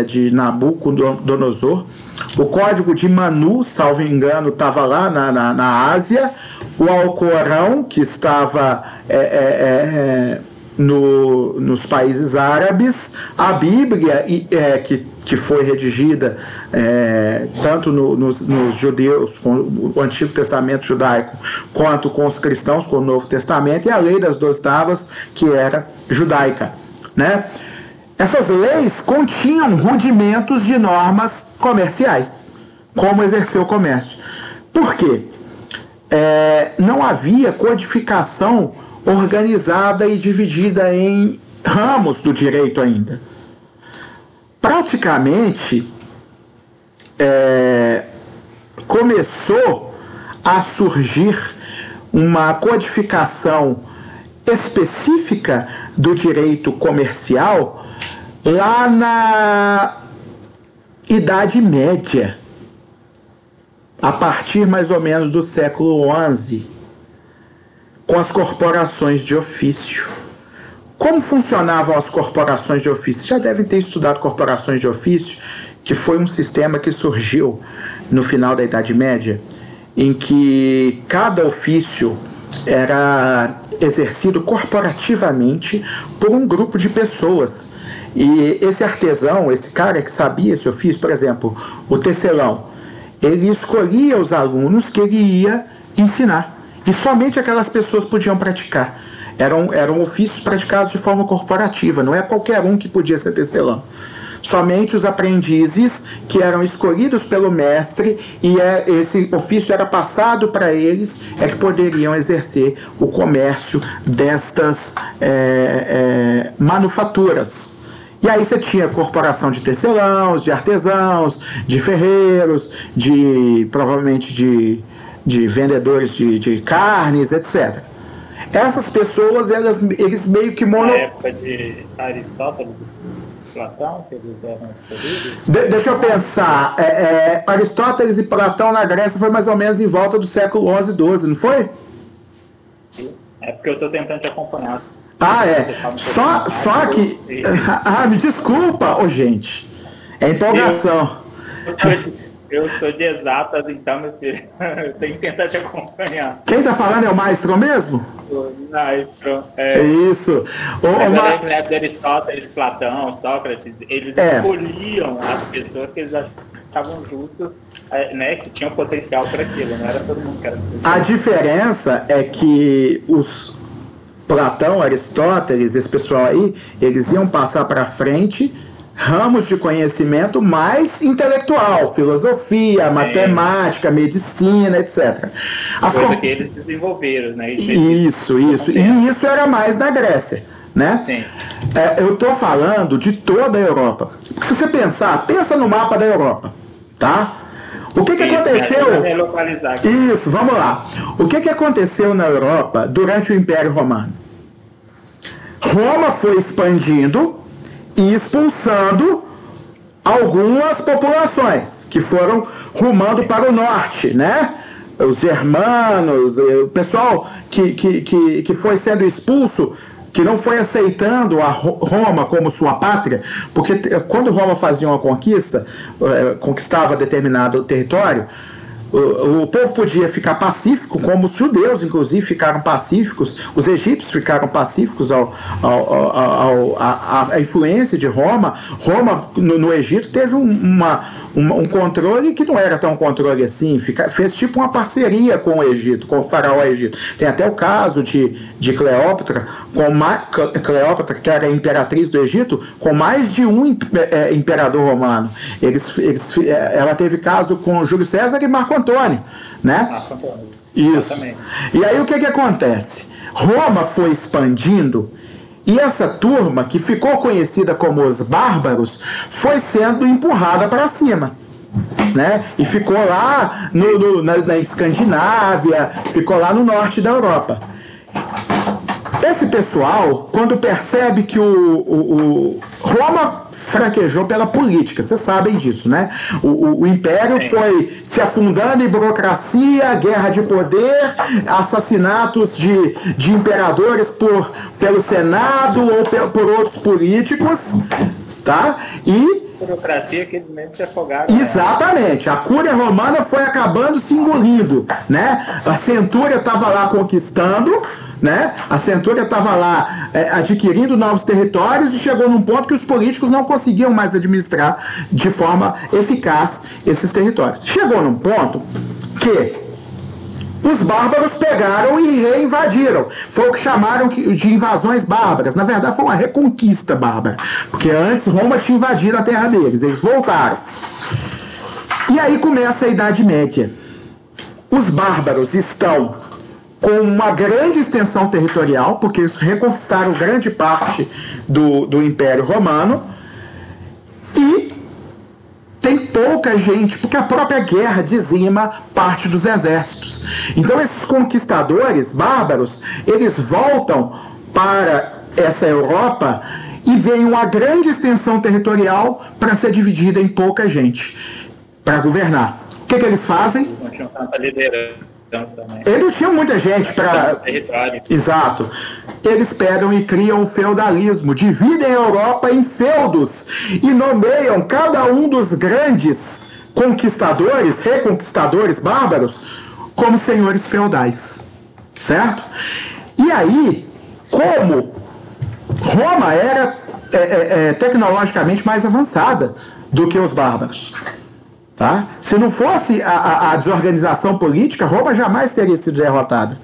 de Nabucodonosor. O Código de Manu, salvo engano, estava lá na Ásia. O Alcorão, que estava nos países árabes. A Bíblia, que foi redigida tanto nos judeus, com o Antigo Testamento judaico, quanto com os cristãos, com o Novo Testamento, e a Lei das 12 Tábuas, que era judaica, né? Essas leis continham rudimentos de normas comerciais, como exercer o comércio. Por quê? Não havia codificação organizada e dividida em ramos do direito ainda. Praticamente, começou a surgir uma codificação específica do direito comercial lá na Idade Média, a partir mais ou menos do século XI, com as corporações de ofício. Como funcionavam as corporações de ofício? Já devem ter estudado corporações de ofício, que foi um sistema que surgiu no final da Idade Média, em que cada ofício era exercido corporativamente por um grupo de pessoas. E esse artesão, esse cara que sabia esse ofício, por exemplo, o tecelão, ele escolhia os alunos que ele ia ensinar. E somente aquelas pessoas podiam praticar. Eram ofícios praticados de forma corporativa, não é qualquer um que podia ser tecelão. Somente os aprendizes que eram escolhidos pelo mestre, e esse ofício era passado para eles, que poderiam exercer o comércio destas manufaturas. E aí você tinha corporação de tecelãos, de artesãos, de ferreiros, provavelmente de vendedores de carnes, etc. Essas pessoas, eles meio que Na época de Aristóteles e Platão, que eles eram escolhidos? Deixa eu pensar. Aristóteles e Platão na Grécia foi mais ou menos em volta do século XI e XII, não foi? É porque eu estou tentando te acompanhar. Só que... me desculpa, gente. É empolgação. Eu sou de exatas, então, meu filho, eu tenho que tentar te acompanhar. Quem tá falando é o maestro mesmo? O maestro. Isso. Na época de Aristóteles, Platão, Sócrates, eles escolhiam as pessoas que eles achavam justas, né, que tinham potencial para aquilo, não era todo mundo que era especial. A diferença é que Platão, Aristóteles, esse pessoal aí, eles iam passar para frente ramos de conhecimento mais intelectual, filosofia, matemática, medicina, etc. Coisa que eles desenvolveram, né? Isso. E isso era mais na Grécia, né? Sim. Eu estou falando de toda a Europa. Se você pensa no mapa da Europa, tá? O que aconteceu? Isso, vamos lá. O que aconteceu na Europa durante o Império Romano? Roma foi expandindo e expulsando algumas populações que foram rumando para o norte, né? Os germanos, o pessoal que foi sendo expulso, que não foi aceitando a Roma como sua pátria, porque quando Roma fazia uma conquista, conquistava determinado território, o povo podia ficar pacífico, como os judeus, inclusive, ficaram pacíficos, os egípcios ficaram pacíficos à influência de Roma. Roma, no Egito, teve um controle que não era tão controle assim, fez tipo uma parceria com o Egito, com o faraó Egito. Tem até o caso de Cleópatra, Cleópatra, que era a imperatriz do Egito, com mais de um imperador romano. Ela teve caso com Júlio César e Marco Antônio, né? Marco Antônio. Isso. Exatamente. E aí o que acontece? Roma foi expandindo e essa turma, que ficou conhecida como os bárbaros, foi sendo empurrada para cima, né? E ficou lá na Escandinávia, ficou lá no norte da Europa. Esse pessoal, quando percebe que Roma fraquejou pela política, vocês sabem disso, né? O império foi se afundando em burocracia, guerra de poder, assassinatos de imperadores pelo Senado ou por outros políticos, tá? E burocracia que eles mesmos se afogaram. Exatamente, a Cúria Romana foi acabando se engolindo, né? A Centúria estava lá conquistando, né? A Centúria estava lá adquirindo novos territórios e chegou num ponto que os políticos não conseguiam mais administrar de forma eficaz esses territórios. Chegou num ponto que os bárbaros pegaram e reinvadiram. Foi o que chamaram de invasões bárbaras. Na verdade, foi uma reconquista bárbara, porque antes Roma tinha invadido a terra deles, eles voltaram. E aí começa a Idade Média. Os bárbaros estão com uma grande extensão territorial, porque eles reconquistaram grande parte do Império Romano, e tem pouca gente, porque a própria guerra dizima parte dos exércitos. Então esses conquistadores bárbaros, eles voltam para essa Europa e vem uma grande extensão territorial para ser dividida em pouca gente, para governar. O que eles fazem? Não tinham tanta liderança. Eles não tinham muita gente para... Exato. Eles pegam e criam o feudalismo, dividem a Europa em feudos e nomeiam cada um dos grandes conquistadores, reconquistadores bárbaros, como senhores feudais, certo? E aí, como Roma era tecnologicamente mais avançada do que os bárbaros, tá? Se não fosse a desorganização política, Roma jamais teria sido derrotada.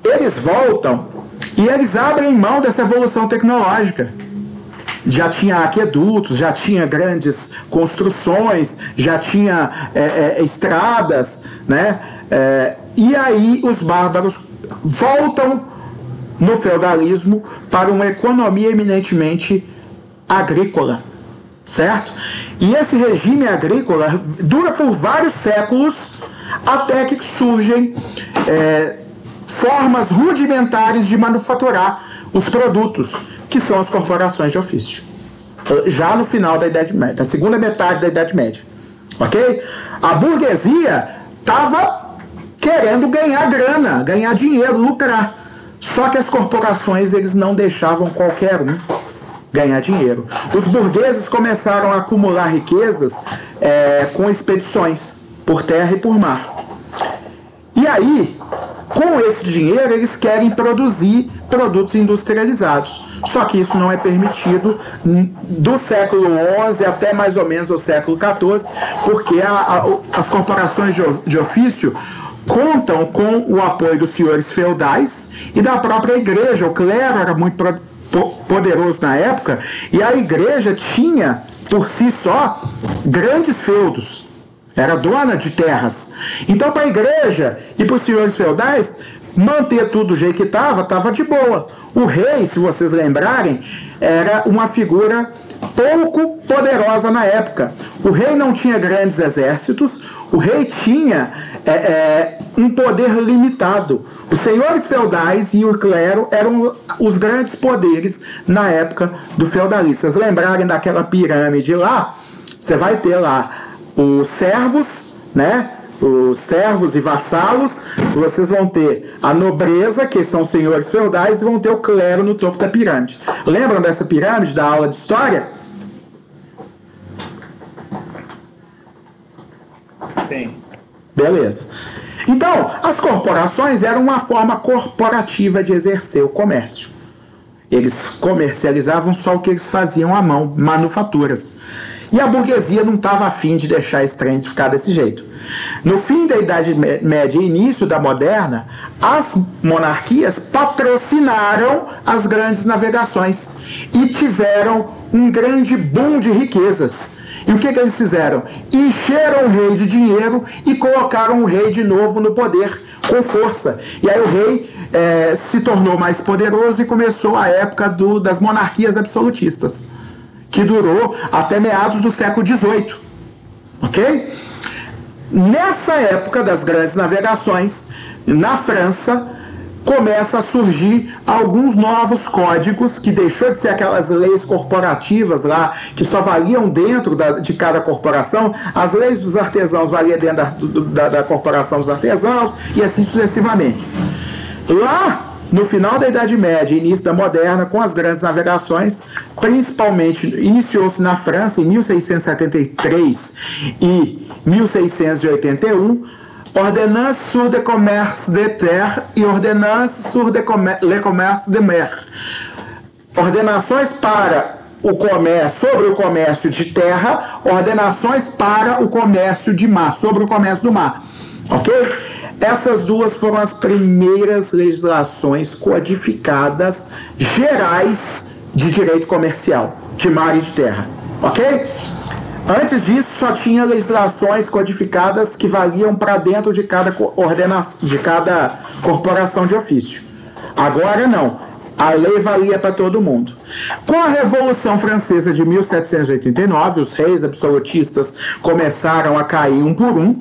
Eles voltam e eles abrem mão dessa evolução tecnológica. Já tinha aquedutos, já tinha grandes construções, já tinha estradas, né? E aí os bárbaros voltam no feudalismo para uma economia eminentemente agrícola, certo? E esse regime agrícola dura por vários séculos até que surgem formas rudimentares de manufaturar os produtos, que são as corporações de ofício, já no final da Idade Média, na segunda metade da Idade Média, ok? A burguesia estava querendo ganhar grana, ganhar dinheiro, lucrar, só que as corporações eles não deixavam qualquer um ganhar dinheiro. Os burgueses começaram a acumular riquezas com expedições por terra e por mar. E aí, com esse dinheiro, eles querem produzir produtos industrializados. Só que isso não é permitido do século XI até mais ou menos o século XIV, porque as corporações de ofício contam com o apoio dos senhores feudais e da própria igreja. O clero era muito poderoso na época, e a igreja tinha, por si só, grandes feudos. Era dona de terras. Então, para a igreja e para os senhores feudais, manter tudo do jeito que estava de boa. O rei, se vocês lembrarem, era uma figura pouco poderosa na época. O rei não tinha grandes exércitos, o rei tinha um poder limitado. Os senhores feudais e o clero eram os grandes poderes na época do feudalismo. Se vocês lembrarem daquela pirâmide lá, você vai ter lá os servos, né? Os servos e vassalos, vocês vão ter a nobreza, que são os senhores feudais, e vão ter o clero no topo da pirâmide. Lembram dessa pirâmide da aula de história? Sim. Beleza. Então, as corporações eram uma forma corporativa de exercer o comércio. Eles comercializavam só o que eles faziam à mão, manufaturas. E a burguesia não estava afim de deixar esse trem de ficar desse jeito. No fim da Idade Média e início da Moderna, as monarquias patrocinaram as grandes navegações e tiveram um grande boom de riquezas. E o que eles fizeram? Encheram o rei de dinheiro e colocaram o rei de novo no poder, com força. E aí o rei se tornou mais poderoso e começou a época das monarquias absolutistas, que durou até meados do século XVIII. Ok? Nessa época das grandes navegações, na França, começa a surgir alguns novos códigos, que deixou de ser aquelas leis corporativas lá, que só valiam dentro de cada corporação. As leis dos artesãos valiam dentro da corporação dos artesãos, e assim sucessivamente. Lá, no final da Idade Média e início da Moderna, com as grandes navegações, principalmente iniciou-se na França em 1673 e 1681, Ordonnance sur le commerce de terre e Ordonnance sur le commerce de mer. Ordenações para o comércio, sobre o comércio de terra, ordenações para o comércio de mar, sobre o comércio do mar. Ok? Essas duas foram as primeiras legislações codificadas gerais de direito comercial, de mar e de terra. Ok? Antes disso, só tinha legislações codificadas que valiam para dentro de cada corporação de ofício. Agora não. A lei valia para todo mundo. Com a Revolução Francesa de 1789, os reis absolutistas começaram a cair um por um,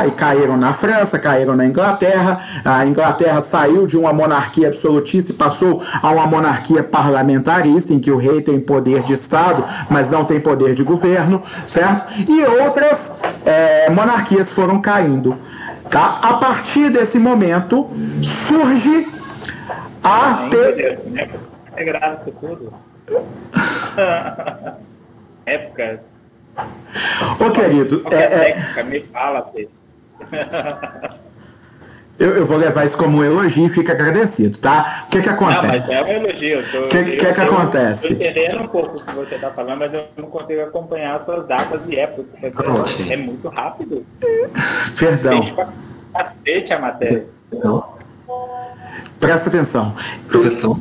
e caíram na França, caíram na Inglaterra. A Inglaterra saiu de uma monarquia absolutista e passou a uma monarquia parlamentarista, em que o rei tem poder de Estado, mas não tem poder de governo, certo? E outras monarquias foram caindo. Tá? A partir desse momento, surge É grave isso tudo. Épocas. Ô, querido, me fala, Pedro. Eu vou levar isso como um elogio e fico agradecido, tá? O que acontece? Não, mas é um elogio. O que acontece? Eu estou entendendo um pouco o que você está falando, mas eu não consigo acompanhar as suas datas e épocas. É muito rápido. Perdão. Tem pra cacete a matéria. Então, presta atenção. professor,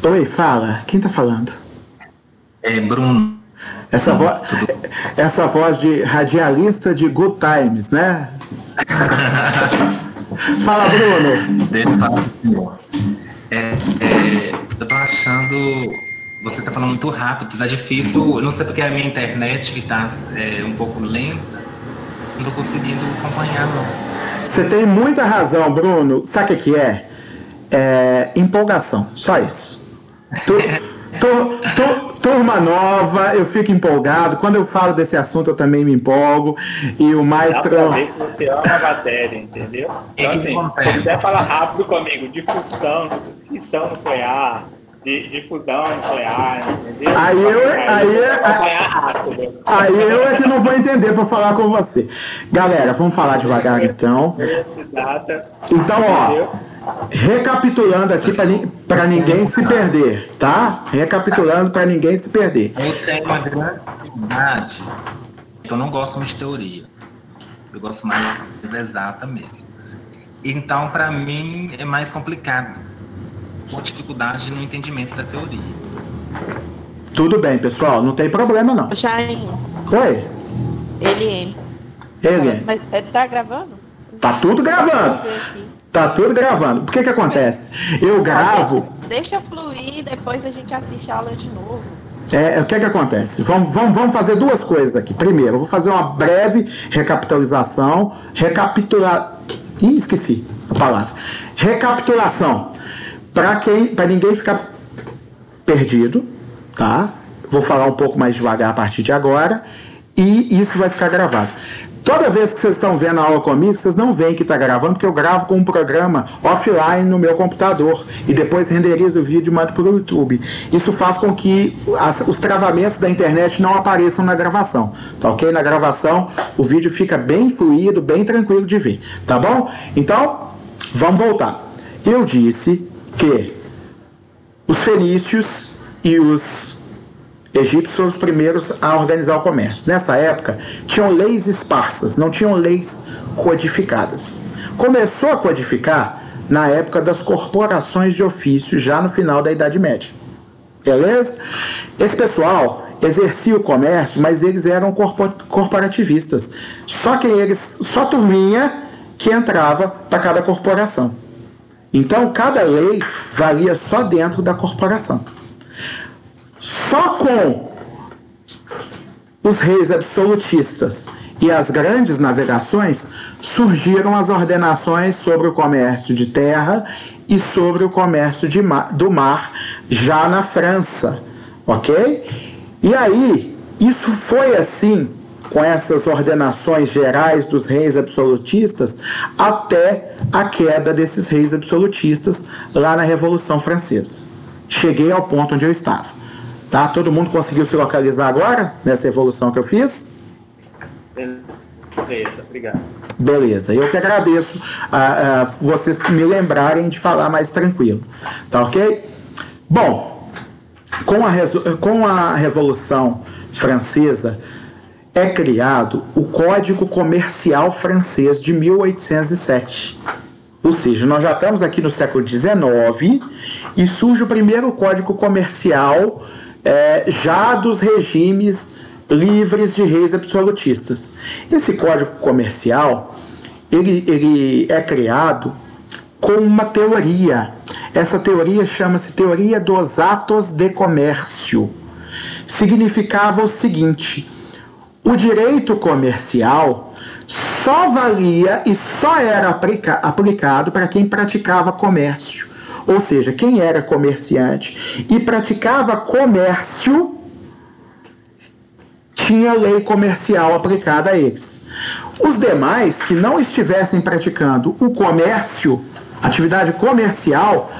Oi, fala. Quem tá falando? é Bruno. Essa voz de radialista de Good Times, né? Fala, Bruno. Eu tô achando... Você tá falando muito rápido, tá difícil. Eu não sei porque a minha internet que tá um pouco lenta. Não tô conseguindo acompanhar, não. Você tem muita razão, Bruno. Sabe o que é? Empolgação, só isso. Turma nova, eu fico empolgado. Quando eu falo desse assunto, eu também me empolgo. E o maestro... Dá pra ver que você ama a matéria, entendeu? Então, assim, se quiser falar rápido comigo de fissão nuclear, de fusão nuclear, entendeu? Aí eu é que não vou entender pra falar com você. Galera, vamos falar devagar, então. Então, ó... Recapitulando aqui para ninguém se perder, tá? Recapitulando para ninguém se perder. Eu tenho uma grande dificuldade, que eu não gosto muito de teoria. Eu gosto mais de exata mesmo. Então, para mim, é mais complicado. por dificuldade no entendimento da teoria. Tudo bem, pessoal, não tem problema não. Jair. Oi? Ele. Mas tá gravando? Tá tudo gravando. Tá tudo gravando. Por que acontece? Eu gravo... Deixa fluir, depois a gente assiste a aula de novo. O que acontece? Vamos fazer duas coisas aqui. Primeiro, eu vou fazer uma breve recapitulação. Esqueci a palavra. Recapitulação. Para ninguém ficar perdido, tá? Vou falar um pouco mais devagar a partir de agora. E isso vai ficar gravado. Toda vez que vocês estão vendo a aula comigo, vocês não veem que está gravando, porque eu gravo com um programa offline no meu computador e depois renderizo o vídeo e mando para o YouTube. Isso faz com que os travamentos da internet não apareçam na gravação, tá ok? Na gravação o vídeo fica bem fluido, bem tranquilo de ver, tá bom? Então, vamos voltar. Eu disse que os fenícios e os egípcios foram os primeiros a organizar o comércio. Nessa época, tinham leis esparsas, não tinham leis codificadas. Começou a codificar na época das corporações de ofício, já no final da Idade Média. Beleza? Esse pessoal exercia o comércio, mas eles eram corporativistas. Só turminha que entrava para cada corporação. Então, cada lei valia só dentro da corporação. Só com os reis absolutistas e as grandes navegações surgiram as ordenações sobre o comércio de terra e sobre o comércio do mar, já na França, ok? E aí, isso foi assim, com essas ordenações gerais dos reis absolutistas, até a queda desses reis absolutistas lá na Revolução Francesa. Cheguei ao ponto onde eu estava. Tá? Todo mundo conseguiu se localizar agora, nessa evolução que eu fiz? Beleza, obrigado. Beleza, eu que agradeço vocês me lembrarem de falar mais tranquilo. Tá ok? Bom, com a Revolução Francesa é criado o Código Comercial Francês de 1807. Ou seja, nós já estamos aqui no século XIX e surge o primeiro Código Comercial já dos regimes livres de reis absolutistas. Esse Código Comercial ele é criado com uma teoria. Essa teoria chama-se Teoria dos Atos de Comércio. Significava o seguinte: o direito comercial só valia e só era aplicado para quem praticava comércio. Ou seja, quem era comerciante e praticava comércio tinha lei comercial aplicada a eles. Os demais que não estivessem praticando o comércio, atividade comercial,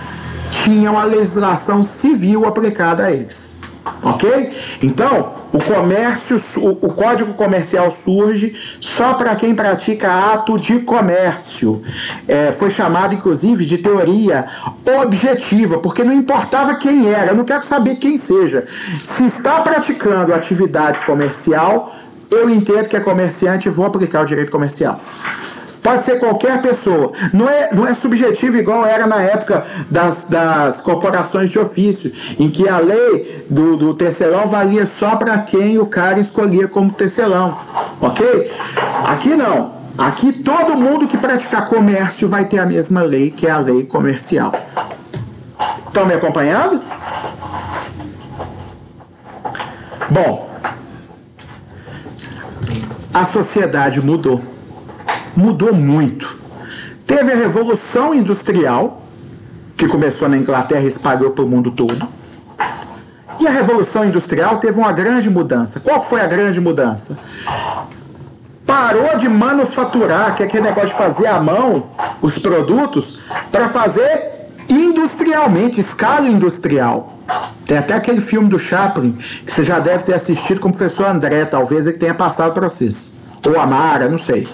tinham a legislação civil aplicada a eles. Ok? Então, o Código Comercial surge só para quem pratica ato de comércio. Foi chamado, inclusive, de teoria objetiva, porque não importava quem era, eu não quero saber quem seja. Se está praticando atividade comercial, eu entendo que é comerciante e vou aplicar o direito comercial. Pode ser qualquer pessoa. Não é subjetivo igual era na época das corporações de ofício, em que a lei do tecelão valia só para quem o cara escolhia como tecelão. Ok? Aqui não. Aqui todo mundo que praticar comércio vai ter a mesma lei, que é a lei comercial. Estão me acompanhando? Bom, a sociedade mudou. Mudou muito. Teve a Revolução Industrial, que começou na Inglaterra e espalhou para o mundo todo. E a Revolução Industrial teve uma grande mudança. Qual foi a grande mudança? Parou de manufaturar, que é aquele negócio de fazer à mão os produtos, para fazer industrialmente, escala industrial. Tem até aquele filme do Chaplin, que você já deve ter assistido com o professor André, talvez ele tenha passado para vocês. Ou a Mara, não sei.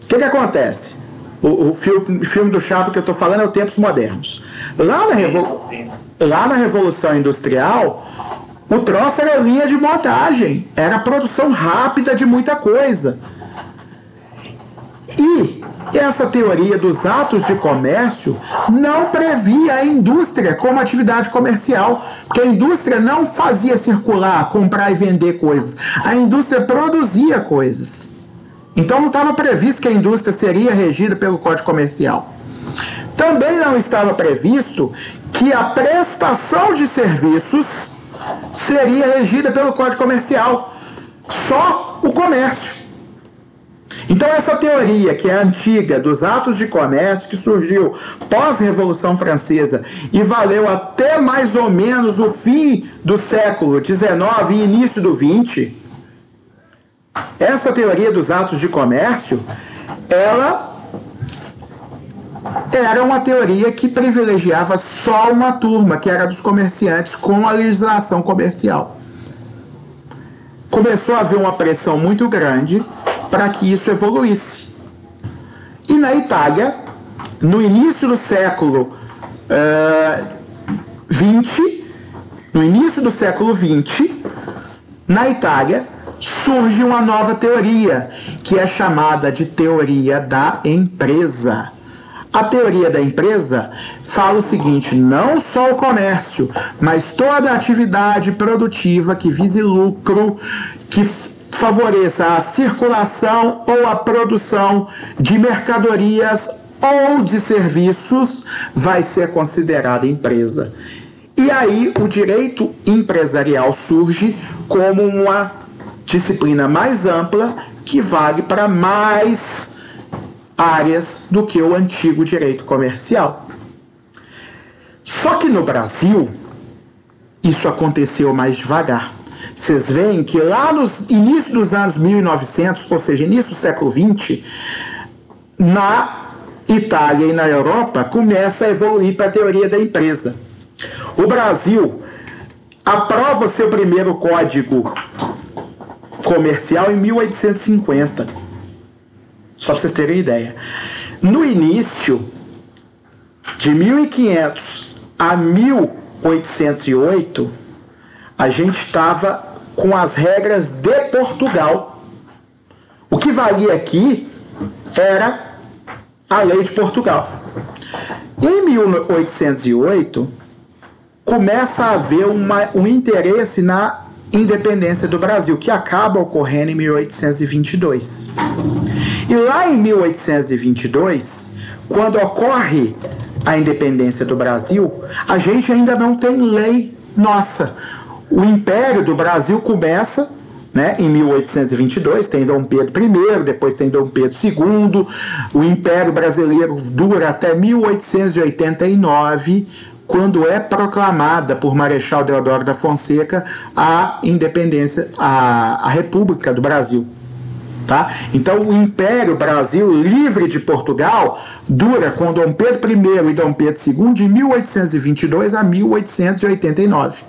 O que acontece? O filme do Chaplin que eu estou falando é o Tempos Modernos. Lá na Revolução Industrial, o troço era linha de montagem, era produção rápida de muita coisa. E essa teoria dos atos de comércio não previa a indústria como atividade comercial, porque a indústria não fazia circular, comprar e vender coisas. A indústria produzia coisas. Então não estava previsto que a indústria seria regida pelo Código Comercial. Também não estava previsto que a prestação de serviços seria regida pelo Código Comercial. Só o comércio. Então essa teoria, que é antiga, dos atos de comércio, que surgiu pós-Revolução Francesa e valeu até mais ou menos o fim do século XIX e início do XX, essa teoria dos atos de comércio, ela era uma teoria que privilegiava só uma turma, que era dos comerciantes, com a legislação comercial. Começou a haver uma pressão muito grande para que isso evoluísse. E na Itália, no início do século XX, na Itália, surge uma nova teoria, que é chamada de teoria da empresa. A teoria da empresa fala o seguinte: não só o comércio, mas toda a atividade produtiva que vise lucro, que favoreça a circulação ou a produção de mercadorias ou de serviços, vai ser considerada empresa. E aí o direito empresarial surge como uma disciplina mais ampla que vale para mais áreas do que o antigo direito comercial. Só que no Brasil, isso aconteceu mais devagar. Vocês veem que lá no início dos anos 1900, ou seja, início do século XX, na Itália e na Europa, começa a evoluir para a teoria da empresa. O Brasil aprova seu primeiro código comercial em 1850. Só para vocês terem ideia. No início, de 1500 a 1808, a gente estava com as regras de Portugal. O que valia aqui era a lei de Portugal. Em 1808, começa a haver um interesse na independência do Brasil, que acaba ocorrendo em 1822. E lá em 1822, quando ocorre a independência do Brasil, a gente ainda não tem lei nossa. O Império do Brasil começa, né, em 1822, tem Dom Pedro I, depois tem Dom Pedro II. O Império Brasileiro dura até 1889, quando é proclamada por Marechal Deodoro da Fonseca a independência, a República do Brasil. Tá? Então o Império Brasil livre de Portugal dura com Dom Pedro I e Dom Pedro II de 1822 a 1889,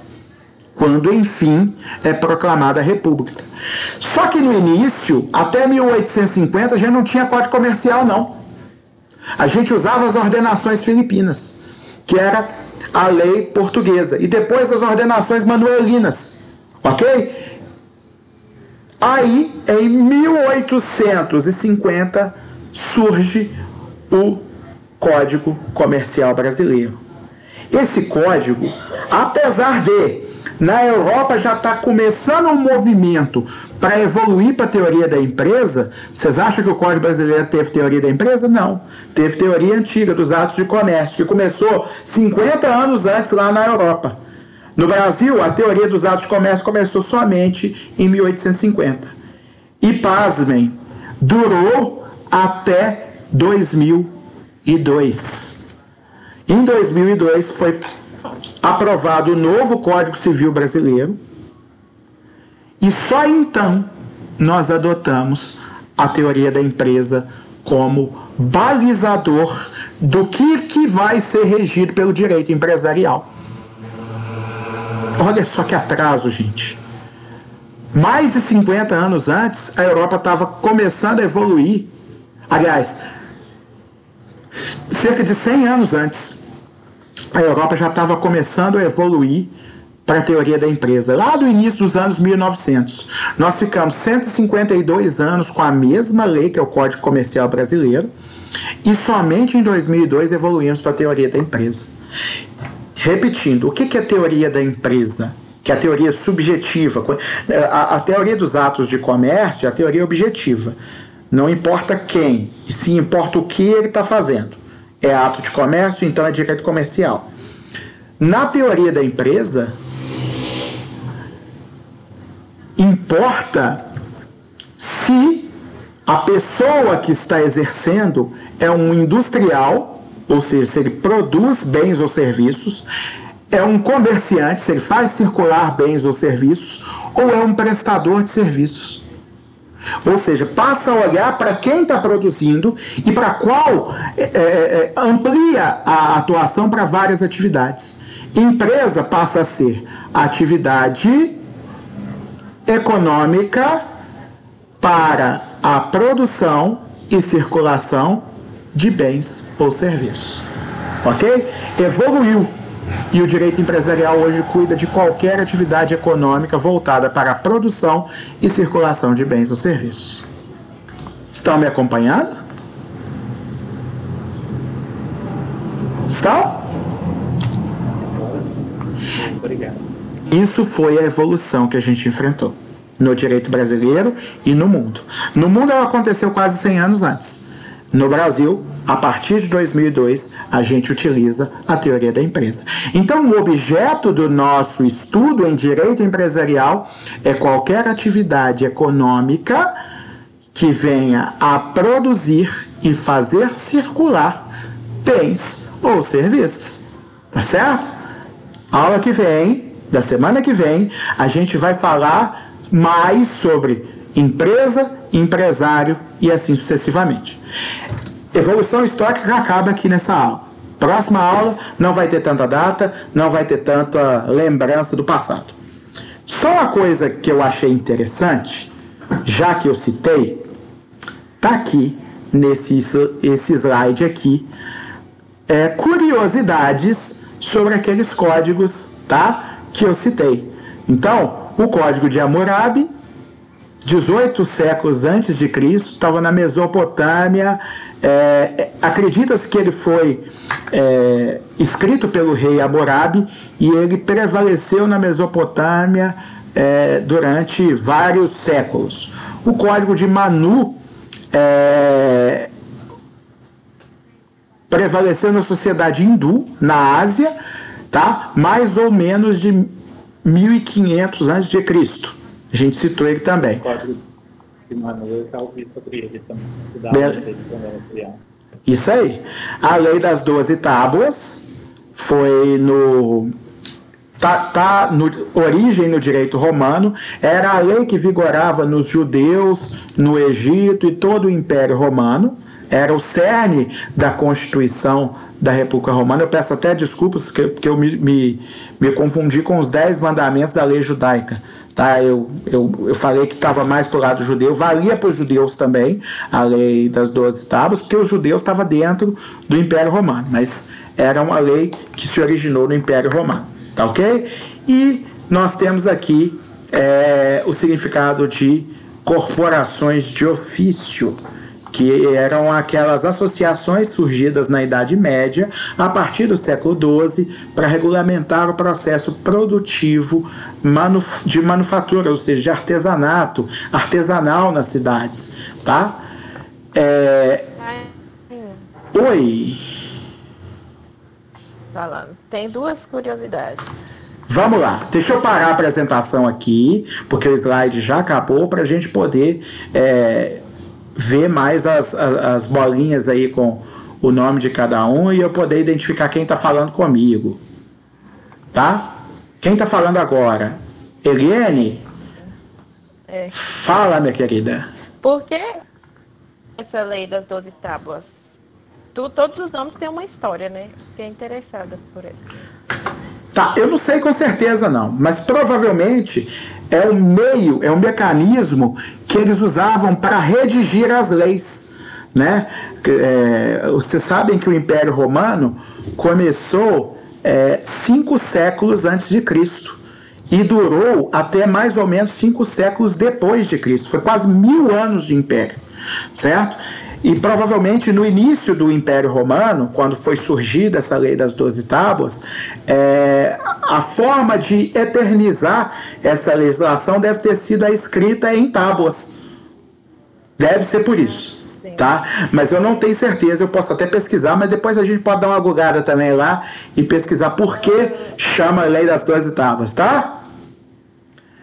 quando enfim é proclamada a República. Só que no início, até 1850, a gente não tinha código comercial, não. A gente usava as ordenações filipinas, que era a lei portuguesa, e depois as ordenações manuelinas, ok? Aí, em 1850, surge o Código Comercial Brasileiro. Esse código, apesar de na Europa já está começando um movimento para evoluir para a teoria da empresa, vocês acham que o Código Brasileiro teve teoria da empresa? Não. Teve teoria antiga dos atos de comércio, que começou 50 anos antes lá na Europa. No Brasil, a teoria dos atos de comércio começou somente em 1850. E, pasmem, durou até 2002. Em 2002 foi aprovado o novo Código Civil Brasileiro e só então nós adotamos a teoria da empresa como balizador do que vai ser regido pelo direito empresarial. Olha só que atraso, gente. Mais de 50 anos antes, a Europa estava começando a evoluir. Aliás, cerca de 100 anos antes, a Europa já estava começando a evoluir para a teoria da empresa, lá do início dos anos 1900. Nós ficamos 152 anos com a mesma lei, que é o Código Comercial Brasileiro, e somente em 2002 evoluímos para a teoria da empresa. Repetindo, o que é a teoria da empresa? Que é a teoria subjetiva. A teoria dos atos de comércio é a teoria objetiva. Não importa quem, e sim importa o que ele está fazendo. É ato de comércio, então é direito comercial. Na teoria da empresa, importa se a pessoa que está exercendo é um industrial, ou seja, se ele produz bens ou serviços, é um comerciante, se ele faz circular bens ou serviços, ou é um prestador de serviços. Ou seja, passa a olhar para quem está produzindo e para qual amplia a atuação para várias atividades. Empresa passa a ser atividade econômica para a produção e circulação de bens ou serviços. Ok? Evoluiu. E o direito empresarial hoje cuida de qualquer atividade econômica voltada para a produção e circulação de bens ou serviços. Estão me acompanhando? Estão? Obrigado. Isso foi a evolução que a gente enfrentou no direito brasileiro e no mundo. No mundo ela aconteceu quase 100 anos antes. No Brasil, a partir de 2002, a gente utiliza a teoria da empresa. Então, o objeto do nosso estudo em direito empresarial é qualquer atividade econômica que venha a produzir e fazer circular bens ou serviços. Tá certo? Aula que vem, da semana que vem, a gente vai falar mais sobre empresa, empresário e assim sucessivamente. Evolução histórica acaba aqui nessa aula. Próxima aula não vai ter tanta data, não vai ter tanta lembrança do passado. Só uma coisa que eu achei interessante, já que eu citei, tá aqui esse slide aqui, curiosidades sobre aqueles códigos, tá, que eu citei. Então, o Código de Hammurabi, 18 séculos antes de Cristo, estava na Mesopotâmia. Acredita-se que ele foi escrito pelo rei Hammurabi e ele prevaleceu na Mesopotâmia durante vários séculos. O Código de Manu prevaleceu na sociedade hindu, na Ásia, tá? Mais ou menos de 1500 antes de Cristo. A gente citou ele também. Eu já ouvi sobre ele também. Isso aí. A lei das 12 tábuas foi no origem no direito romano. Era a lei que vigorava nos judeus, no Egito e todo o Império Romano. Era o cerne da Constituição da República Romana. Eu peço até desculpas porque eu me confundi com os 10 mandamentos da lei judaica. Tá, eu falei que estava mais para o lado judeu, valia para os judeus também, a lei das 12 tábuas, porque os judeus estavam dentro do Império Romano, mas era uma lei que se originou no Império Romano, tá ok? E nós temos aqui o significado de corporações de ofício, que eram aquelas associações surgidas na Idade Média, a partir do século XII, para regulamentar o processo produtivo de manufatura, ou seja, de artesanal nas cidades. Tá? Oi. Falando. Tem duas curiosidades. Vamos lá, deixa eu parar a apresentação aqui, porque o slide já acabou, para a gente poder ver mais as bolinhas aí com o nome de cada um e eu poder identificar quem está falando comigo. Tá? Quem está falando agora? Eliane? Fala, minha querida. Por que essa lei das 12 tábuas? Todos os nomes têm uma história, né? Fiquei interessada por isso. Tá, eu não sei com certeza não, mas provavelmente é um mecanismo que eles usavam para redigir as leis, né? Vocês sabem que o Império Romano começou 5 séculos antes de Cristo. e durou até mais ou menos 5 séculos depois de Cristo. Foi quase 1000 anos de império, certo? E provavelmente no início do Império Romano, quando foi surgida essa lei das 12 tábuas, a forma de eternizar essa legislação deve ter sido a escrita em tábuas. Deve ser por isso. Tá? Mas eu não tenho certeza, eu posso até pesquisar, mas depois a gente pode dar uma googada também lá e pesquisar por que chama a lei das 12 tábuas, tá?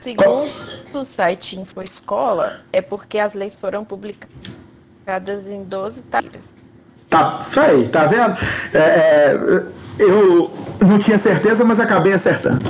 Segundo o site InfoEscola, é porque as leis foram publicadas em 12 tábuas. Tá, aí, tá vendo? Eu não tinha certeza, mas acabei acertando.